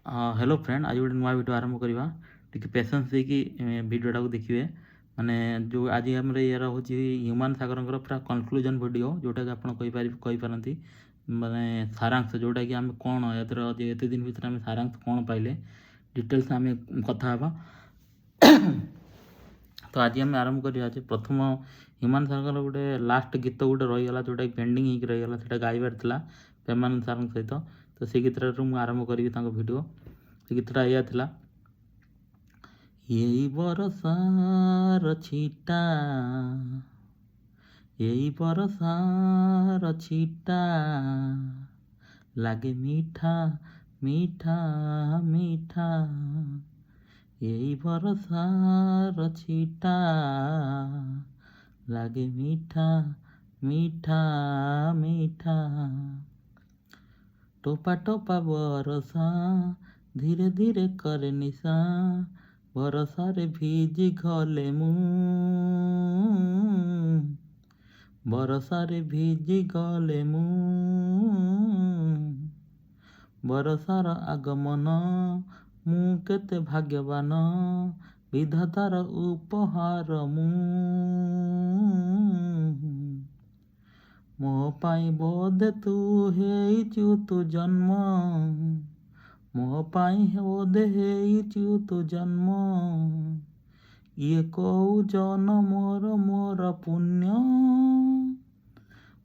Hello friend, आज गोटे नुआ भिडियो आरंभ करवा टी पेसेंस देकी भिडियोटा को देखिए। माने जो आज आम यार हूँ ह्यूमान सागर पूरा कनक्लूजन भिडियो जोटा कि आपपारती माने सारांश जोटा कि आम कौन एत दिन भर आम सारांश कौन पाइले डिटेल्स आम कथा तो आज आम आरंभ करवा प्रथम ह्यूमान सागर गोटे लास्ट गीत गोटे रहीगला जोटा कि पेंडिंग होकर रहीगला से गाइबार था प्रेमानंद सार सहित। तो से गीतटू मुझे आरंभ करी भिडियो। से गीतटा या थिला यही बरसार छिटा यही बरसार छिटा लागे मीठा मीठा मीठा यही बरसार छिटा लागे मीठा मीठा मीठा टोपा टोपा बरसा धीरे धीरे करे निशा बरसारे भीजी गले मु बरसारे भीजी गले मु बरसार आगमन मु केते भाग्यवान विधातार उपहार मु मो पाई बोधे तू हेइचु तू जन्म मो पाई बोधे हेइचु तू जन्म ये कौ जन मोर पुण्य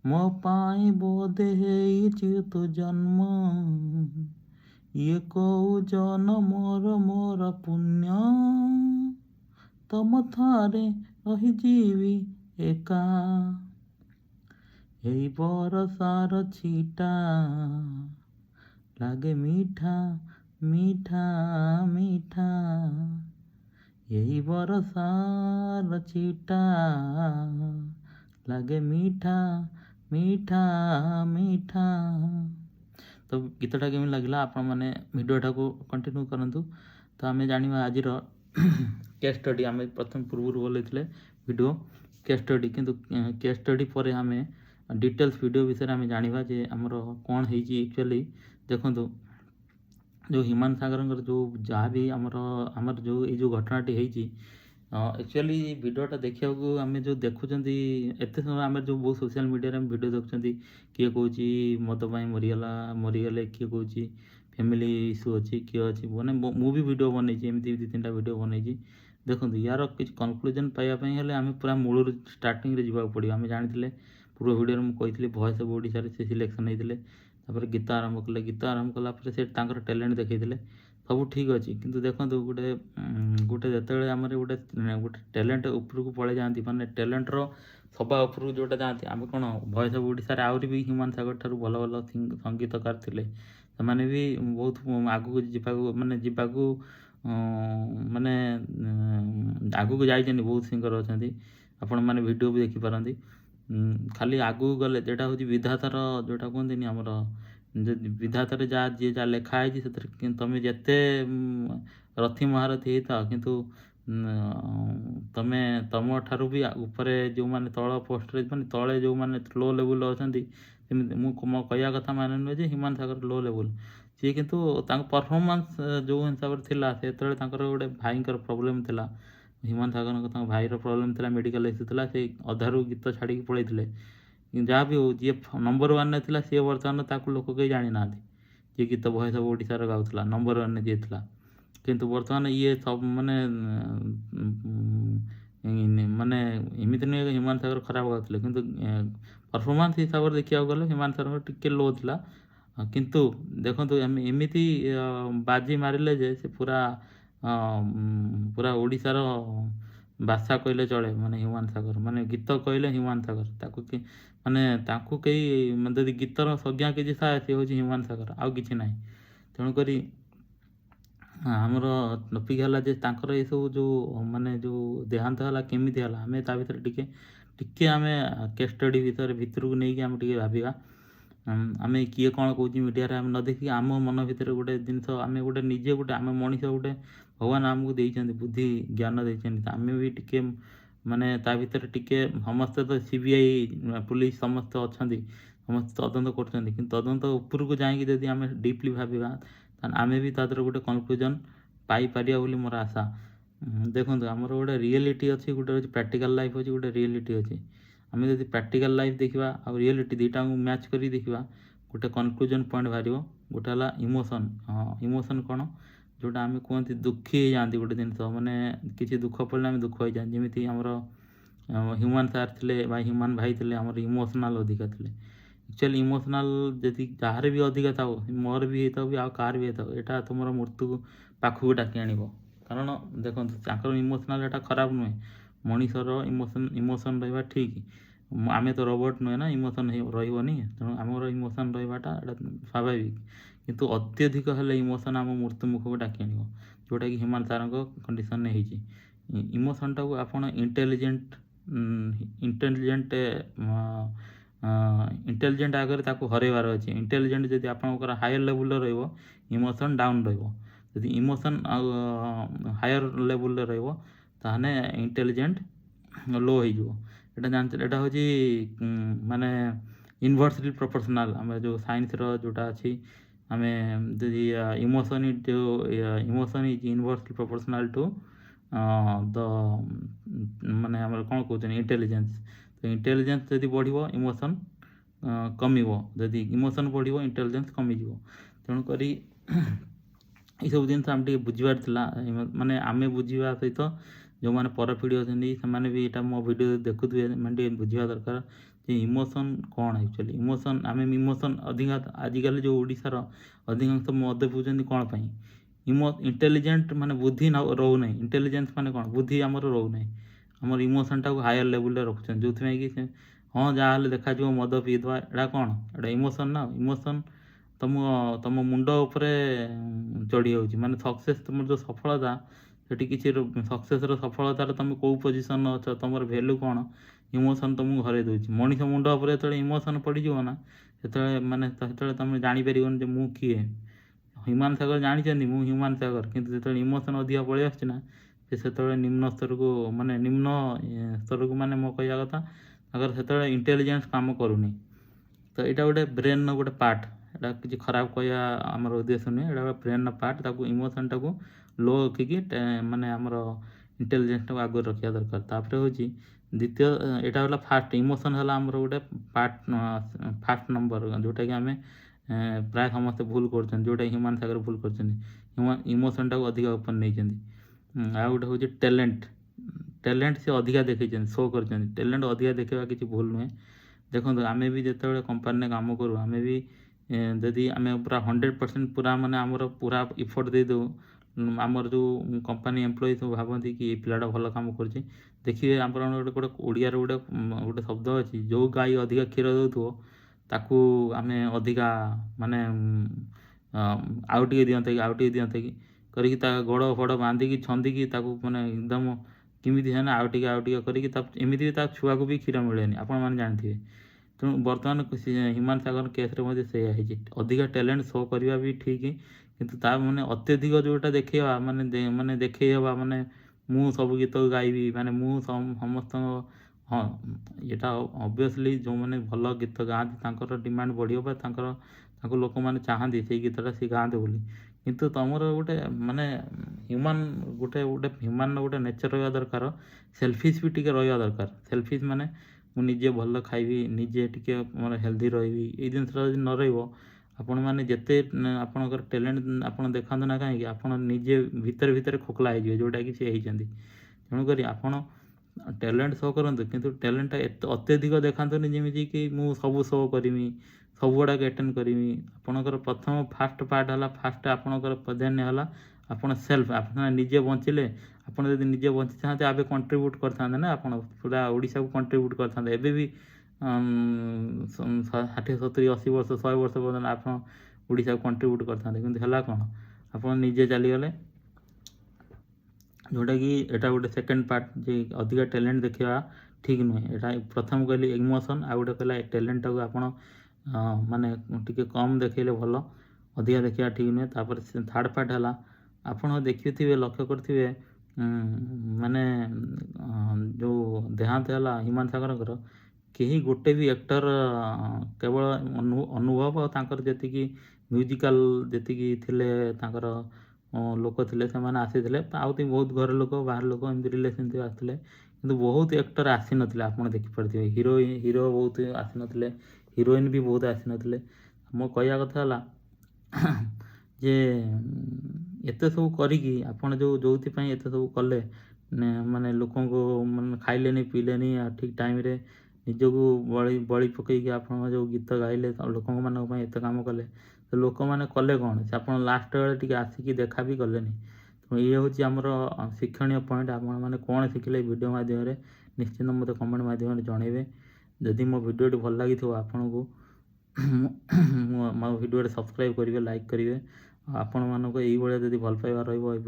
मो पाई बोधे हेइचु तू जन्म ये कौ जन मोर पुण्य तम थारे रही जीवी एका यही बरसार छिटा लागे मीठा मीठा मीठा यही बरसार छिटा लागे मीठा मीठा मीठा। तो गीतटा केमी लगला आपण मैंने भिडियोटा को कंटिन्यू करंतु। तो आम जाना आज केस स्टडी आम प्रथम पूर्व बोले भिडियो केस स्टडी किंतु केस स्टडी पर आम डिटेल्स वीडियो विषय में जाना जे आमर कौन है एक्चुअली देखो जो ह्यूमान सागर जो जहाँ भी आमर जो ये जो घटनाटी है एक्चुअली वीडियोटा देखा आम जो देखुं एत समय आम जो बहुत सोशल मीडिया वीडियो देखुं किए कौन मद मरीगले किए कौन फैमिली इश्यू अच्छी किए अच्छी मैंने मुझे वीडियो बनई एमती 2-3टा वीडियो बनई देखो यार किसी कनक्लूजन पाइबापी आम पूरा मूल स्टार्टिंग जावाक पड़ो। आम जानी पूर्व वीडियो में कही वॉइस ऑफ ओडिशा से सिलेक्शन होते गीत आरंभ कले गीत आरंभ कलापर से टैलेंट देखते सब ठीक अच्छे किंतु देखो गोटे गोटे जो आम गोटे गोटे टैलेंट उपरको पलि जाती माने टैलेंटर सभा उपरको जोटा जाती आम कौन वॉइस ऑफ ओडिशा आहरी भी ह्यूमान सागर ठार भल भल संगीतकार थे से भी बहुत आगू जावाक माने जावाक माने आगू जाइए बहुत सिंगर अच्छा आपण मैंने वीडियो भी देखिपारती खाली आगू गले जोटा हूँ विधातार जोटा कहते आमर विधातार जहाँ जी जहाँ लिखाई से तुम जिते रथी महारथी होता किंतु तुम्हें तुम ठारू भी उपरे जो मैंने तल पोस्ट मैंने तले जो मैंने लो लेवल अच्छा मो कहया कथा माने नुहे ह्यूमान सागर लो लेवल सी किंतु परफॉर्मेंस जो हिसाब से से गोटे भाई प्रोब्लेम था ह्यूमान सागर भाई प्रोब्लेम था मेडिकल इश्यू था से अधारू गीत छाड़ी पड़े जहाँ भी हो जी नंबर 1 था सी बर्तमान लोक कहीं जानी ना जी गीत वॉइस ऑफ ओडिशा गाँला नंबर 1 जी था किंतु बर्तमान ये सब माने माने एमती नुहे ह्यूमान सागर खराब गाँव किंतु परफॉर्मेंस हिसाब से देखा गले ह्यूमान सागर टिके लो था किंतु देखो एमती बाजी मारे जे से पूरा पूरा ओडिशार भाषा कहले चले माने ह्यूमान सागर माने गीत कहले ह्यूमान सागर ताकू कि माने ताकू कई मतलब गीतर संज्ञा किसी था सी हूँ ह्यूमान सागर आउ कि ना तेणुक आमर टपिक है ये सब जो माने जो देहांत है केमी है आम ता भर टिके आम केस स्टडी भितर को नहीं आम टे भाविया आम किए कौन कौन मीडिया आम न देखिए आम मन भितर गोटे जिनस आम गोटे निजे गोटे आम मनीष गोटे भगवान आमको देते बुद्धि ज्ञान देते आम भी टिके माने ता भर टिके समस्ते तो सीबीआई पुलिस समस्त अच्छा समस्त तदंत कर तदंत उपरको जाकि आम डीपली भाविया ତାହେଲେ ଆମେ ବି ତା ଦେହରେ ଗୋଟେ କନକ୍ଲୁଜନ୍ ପାଇପାରିବା ବୋଲି ମୋର ଆଶା। ଦେଖନ୍ତୁ ଆମର ଗୋଟେ ରିଏଲିଟି ଅଛି, ଗୋଟେ ହେଉଛି ପ୍ରାକ୍ଟିକାଲ୍ ଲାଇଫ୍ ଅଛି, ଗୋଟେ ରିଏଲିଟି ଅଛି। ଆମେ ଯଦି ପ୍ରାକ୍ଟିକାଲ୍ ଲାଇଫ୍ ଦେଖିବା ଆଉ ରିଏଲିଟି ଦୁଇଟାଙ୍କୁ ମ୍ୟାଚ୍ କରି ଦେଖିବା, ଗୋଟେ କନକ୍ଲୁଜନ୍ ପଏଣ୍ଟ ବାହାରିବ। ଗୋଟେ ହେଲା ଇମୋସନ୍। ଇମୋସନ୍ କ'ଣ, ଯେଉଁଟା ଆମେ କୁହନ୍ତି ଦୁଃଖୀ ହେଇଯାଆନ୍ତି ଗୋଟେ ଜିନିଷ, ମାନେ କିଛି ଦୁଃଖ ପଡ଼ିଲେ ଆମେ ଦୁଃଖ ହେଇଯାଆନ୍ତି। ଯେମିତି ଆମର ହ୍ୟୁମାନ୍ ସାର୍ ଥିଲେ ବା ହ୍ୟୁମାନ୍ ଭାଇ ଥିଲେ, ଆମର ଇମୋସନାଲ୍ ଅଧିକା ଥିଲେ। ଆକ୍ଚୁଆଲି ଇମୋସନାଲ୍ ଯଦି ଯାହାର ବି ଅଧିକା ଥାଉ, ମୋର ବି ହେଇଥାଉ ବି ଆଉ କାହାର ବି ହେଇଥାଉ, ଏଇଟା ତୁମର ମୃତ୍ୟୁ ପାଖକୁ ଡାକି ଆଣିବ। କାରଣ ଦେଖନ୍ତୁ ତାଙ୍କର ଇମୋସନାଲ୍ ଏଟା ଖରାପ ନୁହେଁ, ମଣିଷର ଇମୋସନ୍ ରହିବା ଠିକ୍। ଆମେ ତ ରୋବୋଟ୍ ନୁହେଁ ନା, ଇମୋସନ୍ ରହିବନି। ତେଣୁ ଆମର ଇମୋସନ୍ ରହିବାଟା ଏଟା ସ୍ୱାଭାବିକ। କିନ୍ତୁ ଅତ୍ୟଧିକ ହେଲେ ଇମୋସନ୍ ଆମ ମୃତ୍ୟୁ ମୁଖକୁ ଡାକି ଆଣିବ, ଯେଉଁଟାକି ହ୍ୟୁମାନ୍ ସାର୍ଙ୍କ କଣ୍ଡିସନ୍ରେ ହେଇଛି। ଇମୋସନ୍ଟାକୁ ଆପଣ ଇଣ୍ଟେଲିଜେଣ୍ଟ ଆଗରେ ତାକୁ ହରାଇବାର ଅଛି। ଇଣ୍ଟେଲିଜେଣ୍ଟ ଯଦି ଆପଣଙ୍କର ହାୟର୍ ଲେବୁଲ୍ରେ ରହିବ, ଇମୋସନ୍ ଡାଉନ୍ ରହିବ। ଯଦି ଇମୋସନ୍ ଆଉ ହାୟର୍ ଲେବୁଲ୍ରେ ରହିବ, ତାହେଲେ ଇଣ୍ଟେଲିଜେଣ୍ଟ ଲୋ ହେଇଯିବ। ଏଇଟା ଜାଣିଥିଲେ, ଏଇଟା ହେଉଛି ମାନେ ଇନଭର୍ସଲି ପ୍ରପୋର୍ସନାଲ୍। ଆମେ ଯେଉଁ ସାଇନ୍ସର ଯେଉଁଟା ଅଛି, ଆମେ ଯଦି emotion is inversely proportional to the ମାନେ ଆମର କ'ଣ କହୁଛନ୍ତି ଇଣ୍ଟେଲିଜେନ୍ସ। ତ ଇଣ୍ଟେଲିଜେନ୍ସ ଯଦି ବଢ଼ିବ ଇମୋସନ୍ କମିବ, ଯଦି ଇମୋସନ୍ ବଢ଼ିବ ଇଣ୍ଟେଲିଜେନ୍ସ କମିଯିବ। ତେଣୁକରି ଏଇସବୁ ଜିନିଷ ଆମେ ଟିକେ ବୁଝିବାର ଥିଲା। ମାନେ ଆମେ ବୁଝିବା ସହିତ ଯେଉଁମାନେ ପରପିଢ଼ି ଅଛନ୍ତି ସେମାନେ ବି ଏଇଟା ମୋ ଭିଡ଼ିଓ ଦେଖୁଥିବେ, ସେମାନେ ଟିକେ ବୁଝିବା ଦରକାର ଯେ ଇମୋସନ୍ କ'ଣ ଆକ୍ଚୁଆଲି। ଆମେ ଇମୋସନ୍ ଅଧିକା ଆଜିକାଲି ଯେଉଁ ଓଡ଼ିଶାର ଅଧିକାଂଶ ମଦ ପିଉଛନ୍ତି କ'ଣ ପାଇଁ? ଇଣ୍ଟେଲିଜେଣ୍ଟ ମାନେ ବୁଦ୍ଧି ରହୁନାହିଁ। ଇଣ୍ଟେଲିଜେନ୍ସ ମାନେ କ'ଣ, ବୁଦ୍ଧି ଆମର ରହୁନାହିଁ। ଆମର ଇମୋସନ୍ଟାକୁ ହାୟର୍ ଲେବୁଲ୍ରେ ରଖୁଛନ୍ତି, ଯେଉଁଥିପାଇଁ କି ହଁ ଯାହାହେଲେ ଦେଖାଯିବ ମଦ ପିଇଦେବା, ଏଇଟା କ'ଣ, ଏଇଟା ଇମୋସନ୍ ନା। ଇମୋସନ୍ ତମ ମୁଣ୍ଡ ଉପରେ ଚଢ଼ି ଯାଉଛି। ମାନେ ସକ୍ସେସ୍, ତୁମର ଯେଉଁ ସଫଳତା, ସେଠି କିଛି ସକ୍ସେସ୍ର ସଫଳତାରେ ତୁମେ କେଉଁ ପୋଜିସନ୍ରେ ଅଛ, ତୁମର ଭ୍ୟାଲୁ କ'ଣ, ଇମୋସନ୍ ତୁମକୁ ହରାଇ ଦେଉଛି। ମଣିଷ ମୁଣ୍ଡ ଉପରେ ଯେତେବେଳେ ଇମୋସନ୍ ପଡ଼ିଯିବ ନା, ସେତେବେଳେ ତୁମେ ଜାଣିପାରିବନି ଯେ ମୁଁ କିଏ। ହ୍ୟୁମାନ୍ ସାଗର ଜାଣିଛନ୍ତି ମୁଁ ହ୍ୟୁମାନ୍ ସାଗର, କିନ୍ତୁ ଯେତେବେଳେ ଇମୋସନ୍ ଅଧିକା ପଳେଇ ଆସୁଛି ନା, ସେତେବେଳେ ନିମ୍ନ ସ୍ତରକୁ ମାନେ ମୋ କହିବା କଥା, ତାଙ୍କର ସେତେବେଳେ ଇଣ୍ଟେଲିଜେନ୍ସ କାମ କରୁନି। ତ ଏଇଟା ଗୋଟେ ବ୍ରେନ୍ର ଗୋଟେ ପାର୍ଟ। ଏଇଟା କିଛି ଖରାପ କହିବା ଆମର ଉଦ୍ଦେଶ୍ୟ ନୁହେଁ, ଏଇଟା ଗୋଟେ ବ୍ରେନ୍ର ପାର୍ଟ। ତାକୁ ଇମୋସନ୍ଟାକୁ ଲୋ ରଖିକି ମାନେ ଆମର ଇଣ୍ଟେଲିଜେନ୍ସଟାକୁ ଆଗରେ ରଖିବା ଦରକାର। ତାପରେ ହେଉଛି ଦ୍ୱିତୀୟ, ଏଇଟା ହେଲା ଫାର୍ଷ୍ଟ। ଇମୋସନ୍ ହେଲା ଆମର ଗୋଟେ ଫାର୍ଷ୍ଟ ନମ୍ବର, ଯେଉଁଟାକି ଆମେ ପ୍ରାୟ ସମସ୍ତେ ଭୁଲ କରୁଛନ୍ତି, ଯେଉଁଟା ହ୍ୟୁମାନ୍ ସାଗର ଭୁଲ କରୁଛନ୍ତି। ଇମୋସନ୍ଟାକୁ ଅଧିକା ଓପନ୍ ନେଇଛନ୍ତି। ଆଉ ଗୋଟେ ହେଉଛି ଟ୍ୟାଲେଣ୍ଟ ସେ ଅଧିକା ଦେଖେଇଛନ୍ତି, ଶୋ କରିଛନ୍ତି। ଟ୍ୟାଲେଣ୍ଟ ଅଧିକା ଦେଖେଇବା କିଛି ଭୁଲ ନୁହେଁ। ଦେଖନ୍ତୁ ଆମେ ବି ଯେତେବେଳେ କମ୍ପାନୀରେ କାମ କରୁ, ଆମେ ବି ଯଦି ଆମେ ପୁରା 100% ପୁରା ମାନେ ଆମର ପୁରା ଇଫର୍ଟ ଦେଇଦେଉ, ଆମର ଯେଉଁ କମ୍ପାନୀ ଏମ୍ପ୍ଲୟି ସବୁ ଭାବନ୍ତି କି ଏ ପିଲାଟା ଭଲ କାମ କରୁଛି। ଦେଖିବେ ଆମର ଗୋଟେ ଓଡ଼ିଆର ଗୋଟେ ଶବ୍ଦ ଅଛି, ଯେଉଁ ଗାଈ ଅଧିକା କ୍ଷୀର ଦେଉଥିବ ତାକୁ ଆମେ ଅଧିକା ମାନେ ଆଉ ଟିକେ ଦିଅନ୍ତେ କି କରିକି ତା ଗୋଡ଼ ଫୋଡ଼ ବାନ୍ଧିକି ଛନ୍ଦିକି ତାକୁ ମାନେ ଏକଦମ କେମିତି ହେଲେ ଆଉ ଟିକେ କରିକି ଏମିତି ବି ତା ଛୁଆକୁ ବି କ୍ଷୀର ମିଳେନି, ଆପଣମାନେ ଜାଣିଥିବେ। ତେଣୁ ବର୍ତ୍ତମାନ ହ୍ୟୁମାନ୍ ସାଗର କେସ୍ରେ ମଧ୍ୟ ସେଇଆ ହେଇଛି। ଅଧିକା ଟ୍ୟାଲେଣ୍ଟ ଶୋ କରିବା ବି ଠିକ୍, କିନ୍ତୁ ତା ମାନେ ଅତ୍ୟଧିକ ଯେଉଁଟା ଦେଖେଇବା, ମାନେ ଦେଖେଇ ହେବା, ମାନେ ମୁଁ ସବୁ ଗୀତ ଗାଇବି, ମାନେ ମୁଁ ସମସ୍ତଙ୍କ, ହଁ ଏଇଟା ଅବଭିୟସ୍ଲି ଯେଉଁମାନେ ଭଲ ଗୀତ ଗାଆନ୍ତି ତାଙ୍କର ଡିମାଣ୍ଡ ବଢ଼ିବ ବା ତାଙ୍କୁ ଲୋକମାନେ ଚାହାନ୍ତି ସେଇ ଗୀତଟା ସେ ଗାଆନ୍ତି ବୋଲି। କିନ୍ତୁ ତୁମର ଗୋଟେ ମାନେ ହ୍ୟୁମାନ୍ର ଗୋଟେ ନେଚର୍ ରହିବା ଦରକାର, ସେଲ୍ଫିସ୍ ବି ଟିକେ ରହିବା ଦରକାର। ସେଲ୍ଫିସ୍ ମାନେ ମୁଁ ନିଜେ ଭଲ ଖାଇବି, ନିଜେ ଟିକେ ମୋର ହେଲ୍ଦି ରହିବି, ଏଇ ଜିନିଷଟା ଯଦି ନ ରହିବ, ଆପଣମାନେ ଯେତେ ଆପଣଙ୍କର ଟ୍ୟାଲେଣ୍ଟ ଆପଣ ଦେଖାନ୍ତୁ ନା କାହିଁକି, ଆପଣ ନିଜେ ଭିତରେ ଖୋକଲା ହେଇଯିବେ, ଯେଉଁଟାକି ସେ ହେଇଛନ୍ତି। ତେଣୁକରି ଆପଣ ଟ୍ୟାଲେଣ୍ଟ ଶୋ କରନ୍ତୁ, କିନ୍ତୁ ଟ୍ୟାଲେଣ୍ଟଟା ଏତେ ଅତ୍ୟଧିକ ଦେଖାନ୍ତୁନି ଯେମିତିକି ମୁଁ ସବୁ ଶୋ କରିବି, ସବୁଗୁଡ଼ାକ ଆଟେଣ୍ଡ କରିବି। ଆପଣଙ୍କର ଫାର୍ଷ୍ଟ ପାର୍ଟ ହେଲା, ଫାର୍ଷ୍ଟ ଆପଣଙ୍କର ପ୍ରାଧାନ୍ୟ ହେଲା ଆପଣ ସେଲ୍ଫ। ଆପଣ ନିଜେ ବଞ୍ଚିଲେ, ଆପଣ ଯଦି ନିଜେ ବଞ୍ଚିଥାନ୍ତେ ଏବେ କଣ୍ଟ୍ରିବ୍ୟୁଟ୍ କରିଥାନ୍ତେ ନା, ଆପଣ ପୁରା ଓଡ଼ିଶାକୁ କଣ୍ଟ୍ରିବ୍ୟୁଟ୍ କରିଥାନ୍ତେ। ଏବେ ବି 60, 70, 80 ବର୍ଷ, 100 ବର୍ଷ ପର୍ଯ୍ୟନ୍ତ ଆପଣ ଓଡ଼ିଶାକୁ କଣ୍ଟ୍ରିବ୍ୟୁଟ୍ କରିଥାନ୍ତେ। କିନ୍ତୁ ହେଲା କ'ଣ, ଆପଣ ନିଜେ ଚାଲିଗଲେ। ଯେଉଁଟାକି ଏଇଟା ଗୋଟେ ସେକେଣ୍ଡ ପାର୍ଟ, ଯେ ଅଧିକା ଟ୍ୟାଲେଣ୍ଟ ଦେଖେଇବା ଠିକ୍ ନୁହେଁ। ଏଇଟା ପ୍ରଥମ କହିଲି ଇମୋସନ୍, ଆଉ ଗୋଟେ କହିଲା ଟ୍ୟାଲେଣ୍ଟଟାକୁ ଆପଣ ମାନେ ଟିକେ କମ୍ ଦେଖେଇଲେ ଭଲ, ଅଧିକା ଦେଖିବା ଠିକ୍ ନୁହେଁ। ତାପରେ ଥାର୍ଡ଼ ପାର୍ଟ ହେଲା, ଆପଣ ଦେଖିଥିବେ, ଲକ୍ଷ୍ୟ କରିଥିବେ, ମାନେ ଯେଉଁ ଦେହାନ୍ତ ହେଲା ହ୍ୟୁମାନ୍ ସାଗରଙ୍କର, କେହି ଗୋଟେ ବି ଆକ୍ଟର କେବଳ ଅନୁଭବ ଆଉ ତାଙ୍କର ଯେତିକି ମ୍ୟୁଜିକାଲ୍ ଯେତିକି ଥିଲେ ତାଙ୍କର ଲୋକ ଥିଲେ ସେମାନେ ଆସିଥିଲେ। ଆଉ ବହୁତ ଘର ଲୋକ ବାହାର ଲୋକ ଏମିତି ରିଲେସନ୍ସିପ୍ ଆସିଥିଲେ, କିନ୍ତୁ ବହୁତ ଆକ୍ଟର ଆସିନଥିଲେ। ଆପଣ ଦେଖିପାରୁଥିବେ ହିରୋ ବହୁତ ଆସିନଥିଲେ, ହିରୋଇନ୍ ବି ବହୁତ ଆସିନଥିଲେ। ମୋ କହିବା କଥା ହେଲା ଯେ ଏତେ ସବୁ କରିକି ଆପଣ ଯେଉଁଥିପାଇଁ ଏତେ ସବୁ କଲେ, ମାନେ ଲୋକଙ୍କୁ ମାନେ ଖାଇଲେନି ପିଇଲେନି ଠିକ୍ ଟାଇମ୍ରେ ନିଜକୁ ବଳି ପକେଇକି ଆପଣ ଯେଉଁ ଗୀତ ଗାଇଲେ ଲୋକମାନଙ୍କ ପାଇଁ ଏତେ କାମ କଲେ, ତ ଲୋକମାନେ କଲେ କ'ଣ? ସେ ଆପଣ ଲାଷ୍ଟ ବେଳେ ଟିକେ ଆସିକି ଦେଖା ବି କଲେନି। ତେଣୁ ଇଏ ହେଉଛି ଆମର ଶିକ୍ଷଣୀୟ ପଏଣ୍ଟ। ଆପଣମାନେ କ'ଣ ଶିଖିଲେ ଏ ଭିଡ଼ିଓ ମାଧ୍ୟମରେ ନିଶ୍ଚିନ୍ତ ମୋତେ କମେଣ୍ଟ ମାଧ୍ୟମରେ ଜଣାଇବେ। ଯଦି ମୋ ଭିଡ଼ିଓଟି ଭଲ ଲାଗିଥିବ ଆପଣଙ୍କୁ ମୋ ଭିଡ଼ିଓରେ ସବସ୍କ୍ରାଇବ୍ କରିବେ, ଲାଇକ୍ କରିବେ। ଆପଣମାନଙ୍କୁ ଏଇଭଳିଆ ଯଦି ଭଲ ପାଇବା ରହିବ ଏ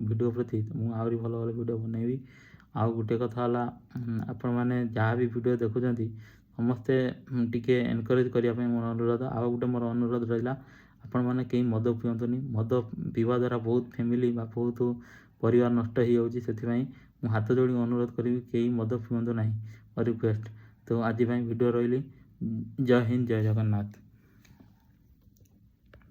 ଭିଡ଼ିଓ ପ୍ରତି, ମୁଁ ଆହୁରି ଭଲ ଭଲ ଭିଡ଼ିଓ ବନେଇବି। ଆଉ ଗୋଟିଏ କଥା ହେଲା, ଆପଣମାନେ ଯାହା ବି ଭିଡ଼ିଓ ଦେଖୁଛନ୍ତି ସମସ୍ତେ ଟିକେ ଏନକରେଜ୍ କରିବା ପାଇଁ ମୋର ଅନୁରୋଧ। ଆଉ ଗୋଟେ ମୋର ଅନୁରୋଧ ରହିଲା, ଆପଣମାନେ କେହି ମଦ ପିଅନ୍ତୁନି। ମଦ ପିଇବା ଦ୍ୱାରା ବହୁତ ଫ୍ୟାମିଲି ବା ବହୁତ ପରିବାର ନଷ୍ଟ ହେଇଯାଉଛି। ସେଥିପାଇଁ ମୁଁ ହାତ ଯୋଡ଼ି ଅନୁରୋଧ କରିବି, କେହି ମଦ ପିଅନ୍ତୁ ନାହିଁ, ମୋ ରିକ୍ୱେଷ୍ଟ। ତ ଆଜି ପାଇଁ ଭିଡ଼ିଓ ରହିଲି। ଜୟ ହିନ୍ଦ, ଜୟ ଜଗନ୍ନାଥ।